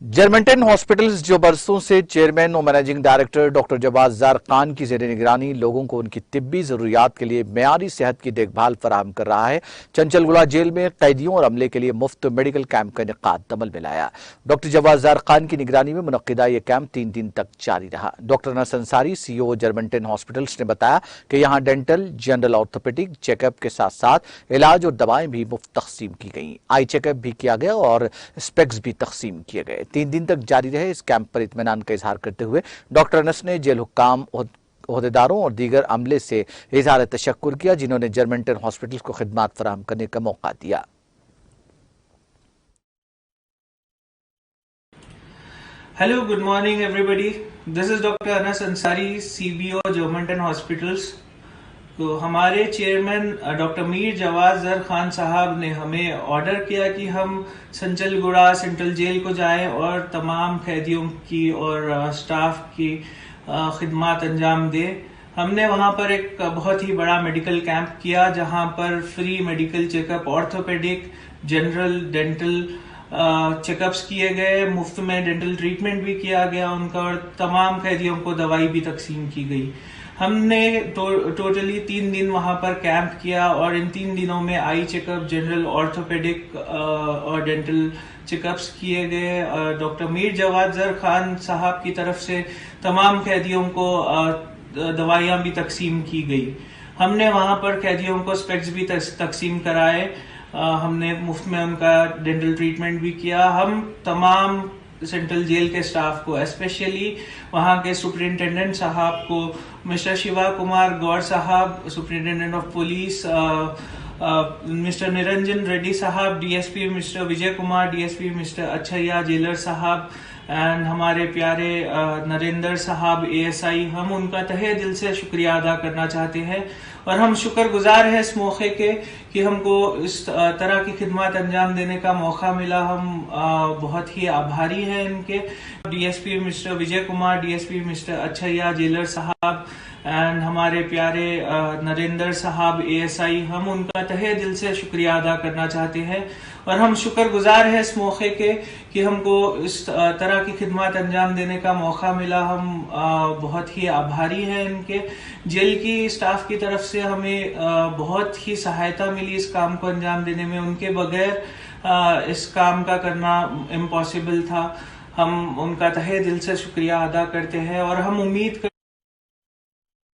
Germanton hospitals जो बरसों से चेयरमैन और managing director doctor Jawad Jar Khan की ज़ेर निगरानी लोगों को उनकी तिब्बी ज़रूरियात के लिए मेयारी सेहत की देखभाल फराहम कर रहा है। चंचलगुड़ा जेल में कैदियों और अमले के लिए मुफ्त मेडिकल कैंप का इनेकाद अमल में लाया। डॉक्टर जवाद जार खान की निगरानी में मुनक्किदा ये कैंप 3 दिन तक जारी रहा। Doctor Anas Ansari CEO Germanton hospitals ने बताया कि यहाँ डेंटल, जनरल ऑर्थोपेडिक चेकअप के साथ साथ इलाज और दवाएं भी मुफ्त तकसीम की गई। आई चेकअप भी किया गया और स्पेक्स भी तकसीम किए गए। 3 दिन तक जारी रहे इस कैंप पर इत्मीनान का इजहार करते हुए डॉक्टर अनस ने जेल हुक्काम, ओहदेदारों और दीगर अमले से इजहार तशक्कुर किया जिन्होंने जर्मनटन हॉस्पिटल को खिदमात फराहम करने का मौका दिया। Hello, good morning everybody. This is Dr. Anas Ansari, CBO Germanton hospitals. तो हमारे चेयरमैन डॉक्टर मीर जवाद ज़र खान साहब ने हमें ऑर्डर किया कि हम चंचलगुड़ा सेंट्रल जेल को जाएं और तमाम कैदियों की और स्टाफ की खिदमत अंजाम दें। हमने वहां पर एक बहुत ही बड़ा मेडिकल कैंप किया जहां पर free medical checkup, orthopaedic, general, dental checkups किए गए, मुफ्त में डेंटल ट्रीटमेंट भी किया गया उनका और तमाम कैदियों को दवाई भी तकसीम की गई। हमने टोटली 3 दिन वहां पर कैंप किया और इन 3 दिनों में आई चेकअप, जनरल, ऑर्थोपेडिक और डेंटल चेकअप्स किए गए। डॉक्टर मीर जवाद ज़र खान साहब की तरफ से तमाम कैदियों को दवाइयां भी तकसीम की गई। हमने वहां पर कैदियों को स्पेक्स भी तकसीम कराए। हमने मुफ्त में उनका डेंटल ट्रीटमेंट भी किया। हम तमाम सेंट्रल जेल के स्टाफ को, स्पेशली वहाँ के सुपरिटेंडेंट साहब को, मिस्टर शिवा कुमार गौर साहब, superintendent of police, mister Niranjan Reddy साहब, DSP mister Vijay Kumar, DSP mister अच्छैया jailer साहब एंड हमारे प्यारे नरेंद्र साहब ASI, हम उनका तहे दिल से शुक्रिया अदा करना चाहते हैं और हम शुक्रगुजार हैं इस मौके के कि हमको इस तरह की खिदमत अंजाम देने का मौका मिला। हम बहुत ही आभारी हैं इनके। DSP mister Vijay Kumar, DSP mister अच्छैया jailer साहब एंड हमारे प्यारे नरेंद्र साहब ASI, हम उनका तहे दिल से शुक्रिया अदा करना चाहते हैं और हम शुक्रगुजार हैं इस मौके के कि हमको इस तरह की खिदमत अंजाम देने का मौका मिला। हम बहुत ही आभारी हैं इनके। जेल की स्टाफ की तरफ से हमें बहुत ही सहायता मिली इस काम को अंजाम देने में। उनके बगैर इस काम का करना इम्पॉसिबल था। हम उनका तहे दिल से शुक्रिया अदा करते हैं और हम उम्मीद